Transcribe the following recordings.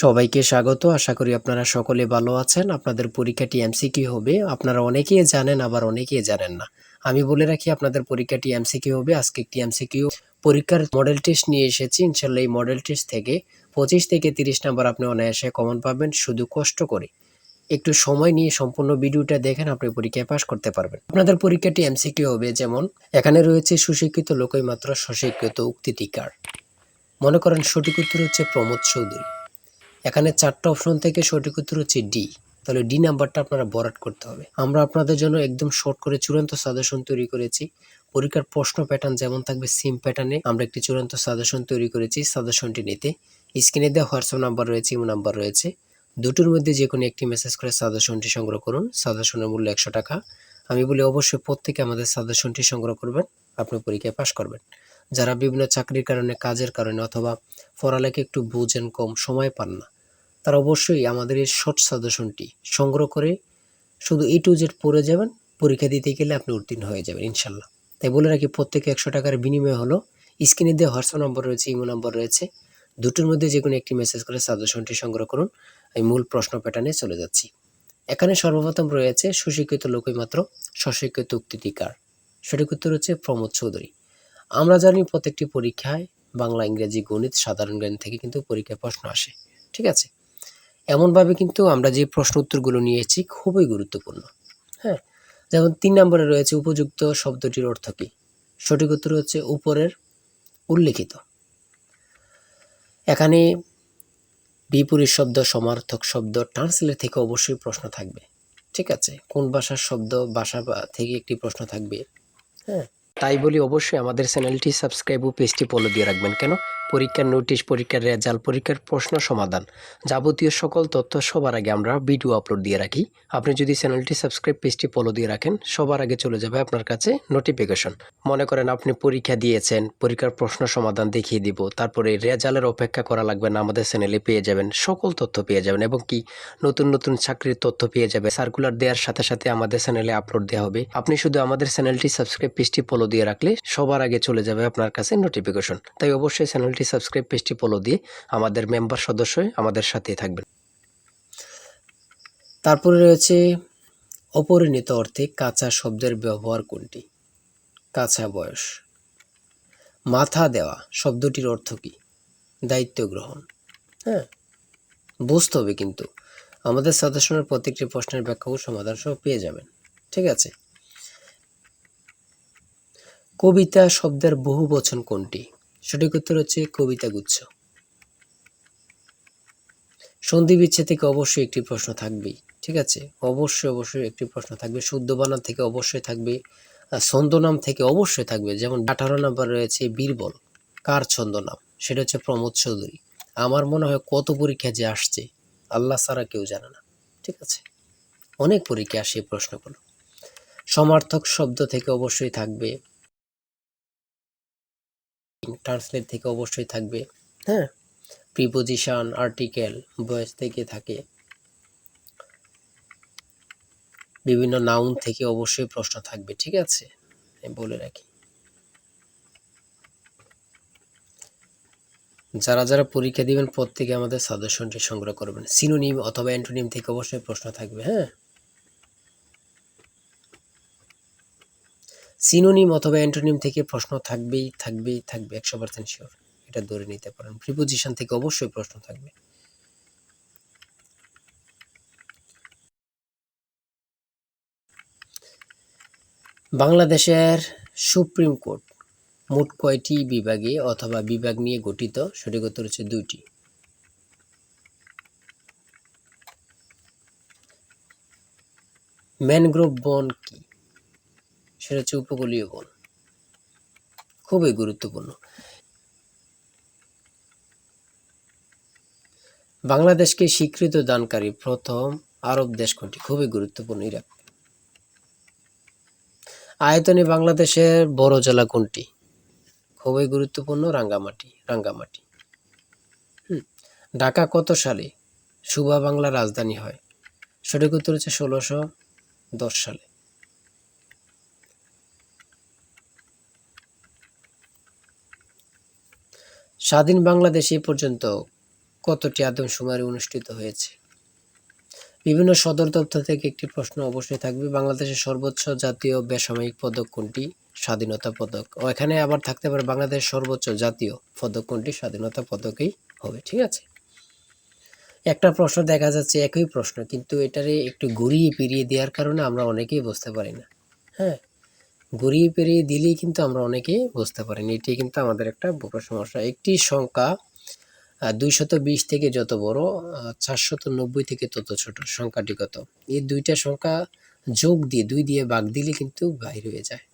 সবাইকে স্বাগত। আশা করি আপনারা সকলে ভালো আছেন। আপনাদের পরীক্ষাটি এমসিকিউ হবে। আপনারা অনেকেই জানেন, আবার অনেকেই জানেন না। আমি বলে রাখি আপনাদের পরীক্ষাটি এমসিকিউ হবে। আজকে একটি এমসিকিউ পরীক্ষার মডেল টেস্ট নিয়ে এসেছি। ইনশাআল্লাহ এই মডেল টেস্ট থেকে 25 থেকে 30 নাম্বার আপনি অনায়াসে কমন পাবেন। শুধু কষ্ট করে একটু সময় নিয়ে সম্পূর্ণ ভিডিওটা দেখেন, আপনি পরীক্ষায় পাস করতে পারবেন। আপনাদের পরীক্ষাটি এমসিকিউ হবে, যেমন এখানে রয়েছে সুশিক্ষিত লোকই মাত্র স্বশিক্ষিত উক্তিটি কার। মনে করেন সঠিক উত্তর হচ্ছে প্রমোদ চৌধুরী। এখানে 4টা অপশন থেকে সঠিক উত্তর হচ্ছে ডি। তাহলে ডি নাম্বারটা আপনারা বরাট করতে হবে। আমরা আপনাদের জন্য একদম শর্ট করে চূড়ান্ত সাজেশন তৈরি করেছি। পরীক্ষার প্রশ্ন প্যাটার্ন যেমন থাকবে সেম প্যাটার্নে আমরা একটি চূড়ান্ত সাজেশন তৈরি করেছি। সাজেশনটি নিতে স্ক্রিনে দেওয়া হোয়াটসঅ্যাপ নাম্বার রয়েছে, ইমো নাম্বার রয়েছে। দুটোর মধ্যে যে কোনো একটি মেসেজ করে সাজেশনটি সংগ্রহ করুন। সাজেশনের মূল্য 100 টাকা। আমি বলি অবশ্যই প্রত্যেকে আমাদের সাজেশনটি সংগ্রহ করবেন, আপনি পরীক্ষায় পাশ করবেন। যারা বিভিন্ন চাকরির কারণে, কাজের কারণে অথবা পড়ালেখা একটু বুঝেন, কম সময় পান না, তারা অবশ্যই আমাদের এই শর্ট সাজেশনটি সংগ্রহ করে শুধু A to Z পড়ে যাবেন। পরীক্ষা দিতে গেলে আপনি উত্তীর্ণ হয়ে যাবেন ইনশাল্লাহ। তাই বলে রাখি, প্রত্যেকে 100 টাকার বিনিময় হলো। স্ক্রিনে দেওয়া হোয়াটসঅ্যাপ নম্বর রয়েছে, ইমো নম্বর রয়েছে। দুটোর মধ্যে যে কোনো একটি মেসেজ করে সাজেশনটি সংগ্রহ করুন। আমি মূল প্রশ্ন প্যাটার্নে চলে যাচ্ছি। এখানে সর্বপ্রথম রয়েছে সুশিক্ষিত লোকই মাত্র স্বশিক্ষিত উক্তিটি কার। সঠিক উত্তর হচ্ছে প্রমোদ চৌধুরী। আমরা জানি প্রত্যেকটি পরীক্ষায় বাংলা, ইংরেজি, গণিত, সাধারণ জ্ঞান থেকে কিন্তু পরীক্ষায় প্রশ্ন আসে। ঠিক আছে, এমনভাবে কিন্তু আমরা যে প্রশ্ন উত্তরগুলো নিয়েছি খুবই গুরুত্বপূর্ণ। হ্যাঁ, যেমন 3 নম্বরে রয়েছে উপযুক্ত শব্দটির অর্থ কী। সঠিক উত্তর হচ্ছে উপরের উল্লেখিত। এখানে বিপরীত শব্দ, সমার্থক শব্দ, ট্রান্সলেট থেকে অবশ্যই প্রশ্ন থাকবে। ঠিক আছে, কোন ভাষার শব্দ, ভাষা থেকে একটি প্রশ্ন থাকবে। হ্যাঁ, তাই বলি অবশ্যই আমাদের চ্যানেলটি সাবস্ক্রাইব ও পেজটি ফলো দিয়ে রাখবেন। কেন? পরীক্ষার নোটিশ, পরীক্ষার রেজাল্ট, পরীক্ষার প্রশ্ন সমাধান, যাবতীয় সকল তথ্য সবার আগে আমরা ভিডিও আপলোড দিয়ে রাখি। আপনি যদি চ্যানেলটি সাবস্ক্রাইব, পেজটি ফলো দিয়ে রাখেন, সবার আগে চলে যাবে আপনার কাছে নোটিফিকেশন। মনে করেন আপনি পরীক্ষা দিয়েছেন, পরীক্ষার প্রশ্ন সমাধান দেখিয়ে দিব, তারপরে রেজাল্টের অপেক্ষা করা লাগবে না, আমাদের চ্যানেলে পেয়ে যাবেন, সকল তথ্য পেয়ে যাবেন। এবং কি নতুন নতুন চাকরির তথ্য পেয়ে যাবে। সার্কুলার দেওয়ার সাথে সাথে আমাদের চ্যানেলে আপলোড দেওয়া হবে। আপনি শুধু আমাদের চ্যানেলটি সাবস্ক্রাইব, পেজটি ফলো দিয়ে রাখলে সবার আগে চলে যাবে আপনার কাছে নোটিফিকেশন। তাই অবশ্যই চ্যানেলটি সাবস্ক্রাইব, পেজটি ফলো দিয়ে আমাদের মেম্বার সদস্য হয়ে আমাদের সাথেই থাকবেন। তারপরে রয়েছে অপরিণত অর্থে কাঁচা শব্দের ব্যবহার কোনটি। কাঁচা বয়স। মাথা দেওয়া শব্দটির অর্থ কী? দায়িত্ব গ্রহণ। হ্যাঁ, বুঝতে হবে কিন্তু আমাদের সাজেশনের প্রত্যেকটি প্রশ্নের ব্যাখ্যা ও সমাধান সহ পেয়ে যাবেন। ঠিক আছে, কবিতা শব্দের বহু বচন কোনটি? সঠিক উত্তর হচ্ছে কবিতা গুচ্ছ। সন্ধি বিচ্ছেদ থেকে অবশ্যই একটি প্রশ্ন থাকবেই। ঠিক আছে, অবশ্যই একটি প্রশ্ন থাকবে। শুদ্ধ বানান থেকে অবশ্যই থাকবে। ছন্দনাম থেকে অবশ্যই থাকবে। যেমন 18 নাম্বার রয়েছে বীরবল, কার ছন্দনাম? সেটা হচ্ছে প্রমোদ চৌধুরী। আমার মনে হয় কত পরীক্ষা যে আসছে আল্লাহ ছাড়া কেউ জানে না। ঠিক আছে, অনেক পরীক্ষা আসে এই প্রশ্নগুলো। সমার্থক শব্দ থেকে অবশ্যই থাকবে। ট্রান্সলেট থেকে অবশ্যই থাকবে। হ্যাঁ, প্রিপোজিশন, আর্টিকেল, ভয়েস থেকে থাকে। বিভিন্ন নাউন থেকে অবশ্যই প্রশ্ন থাকবে। ঠিক আছে, আমি বলে রাখি। যারা যারা পরীক্ষা দিবেন প্রত্যেকে আমাদের সাজেশনটি সংগ্রহ করবেন। সিনোনিম অথবা অ্যান্টোনিম থেকে অবশ্যই প্রশ্ন থাকবে। হ্যাঁ, সিনোনিম অথবা অ্যান্টোনিম থেকে প্রশ্ন থাকবেই, 100% শিওর। এটা ধরে নিতে পারেন। প্রিপোজিশন থেকে অবশ্যই প্রশ্ন থাকবে। বাংলাদেশের সুপ্রিম কোর্ট মোট কয়টি বিভাগে অথবা বিভাগ নিয়ে গঠিত? সঠিক উত্তর হচ্ছে 2টি। ম্যানগ্রোভ বন কি? সেটা হচ্ছে উপকূলীয় বন। খুবই গুরুত্বপূর্ণ। বাংলাদেশকে স্বীকৃতি দানকারী প্রথম আরব দেশ কোনটি? খুবই গুরুত্বপূর্ণ, ইরাক। আয়তনে বাংলাদেশের বড় জেলা কোনটি? খুবই গুরুত্বপূর্ণ, রাঙ্গামাটি। ঢাকা কত সালে সুবা বাংলার রাজধানী হয়? সঠিক উত্তর হচ্ছে 1610 সালে। স্বাধীন বাংলাদেশ এ পর্যন্ত কতটি আদমশুমারি অনুষ্ঠিত হয়েছে? বিভিন্ন সদর দপ্তর থেকে একটি প্রশ্ন অবশ্যই থাকবে। বাংলাদেশের সর্বোচ্চ জাতীয় বেসামরিক পদক কোনটি? স্বাধীনতা পদক। ও এখানে আবার থাকতে পারে বাংলাদেশের সর্বোচ্চ জাতীয় পদক কোনটি? স্বাধীনতা পদকই হবে। ঠিক আছে? একটা প্রশ্ন দেখা যাচ্ছে একই প্রশ্ন, কিন্তু এটারে একটু ঘুরিয়ে ফিরিয়ে দেওয়ার কারণে আমরা অনেকেই বুঝতে পারি না। হ্যাঁ? ঘুরিয়ে ফিরিয়ে দিলেই কিন্তু আমরা অনেকেই বুঝতে পারি না। এটি কিন্তু আমাদের একটা বড় সমস্যা। একটি সংখ্যা ২২০ থেকে যত বড়, ৪৯০ থেকে তত ছোট। সংখ্যাটি কত? এই ২টা সংখ্যা যোগ দিয়ে ২ দিয়ে ভাগ দিলে কিন্তু বাইর হয়ে যায়।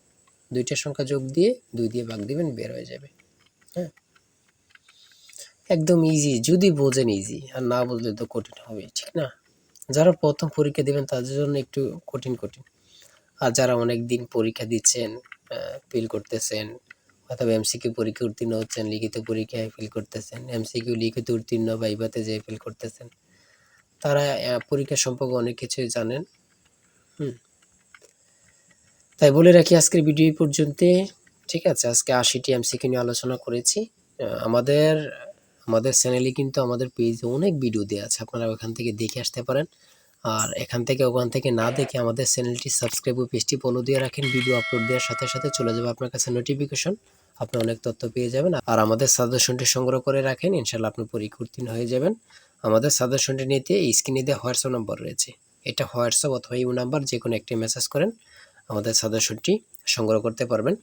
২টা সংখ্যা যোগ দিয়ে ২ দিয়ে ভাগ দিবেন, বের হয়ে যাবে। হ্যাঁ? একদম ইজি, যদি বোঝেন ইজি, আর না বুঝলে তো কঠিন হবেই, ঠিক না? যারা প্রথম পরীক্ষা দিবেন তাদের জন্য একটু কঠিন। আর যারা অনেকদিন পরীক্ষা দিচ্ছেন, ফেল করতেছেন, অথবা এমসিকিউ পরীক্ষা উত্তীর্ণ হচ্ছেন, লিখিত পরীক্ষায় ফেল করতেছেন, এমসিকিউ লিখিত উত্তীর্ণ ভাইভাতে যেয়ে ফেল করতেছেন, তারা পরীক্ষা সম্পর্কে অনেক কিছুই জানেন। হুম। তাই বলে রাখি আজকের ভিডিও এই পর্যন্তই। ঠিক আছে? আজকে ৮০টি এমসিকিউ নিয়ে আলোচনা করেছি। আমাদের আমাদের চ্যানেলে কিন্তু আমাদের পেজে অনেক ভিডিও দেয়া আছে। আপনারা ওখান থেকে দেখে আসতে পারেন। আর এখান থেকে ওখান থেকে না দেখে আমাদের চ্যানেলটি সাবস্ক্রাইব ও পেজটি ফলো দিয়ে রাখেন। ভিডিও আপলোড দেওয়ার সাথে চলে যাবে আপনার কাছে নোটিফিকেশন। আপনি অনেক তথ্য পেয়ে যাবেন। আর আমাদের সাজেশনটি সংগ্রহ করে রাখেন। ইনশাআল্লাহ আপনি পরীক্ষা উত্তীর্ণ হয়ে যাবেন। আমাদের সাজেশনটি নিতে স্ক্রিনে দেওয়া হোয়াটসঅ্যাপ নম্বর রয়েছে। এটা হোয়াটসঅ্যাপ অথবা ইমো নাম্বার যেকোনো একটি মেসেজ করেন। আমাদের সাজেশনটি সংগ্রহ করতে পারবেন।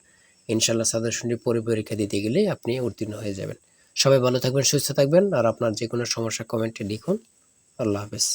ইনশাআল্লাহ সাজেশনটি পরীক্ষা দিতে গেলেই আপনি উত্তীর্ণ হয়ে যাবেন। সবাই ভালো থাকবেন, সুস্থ থাকবেন। আর আপনার যেকোনো সমস্যা কমেন্টে লিখুন। আল্লাহ হাফেজ।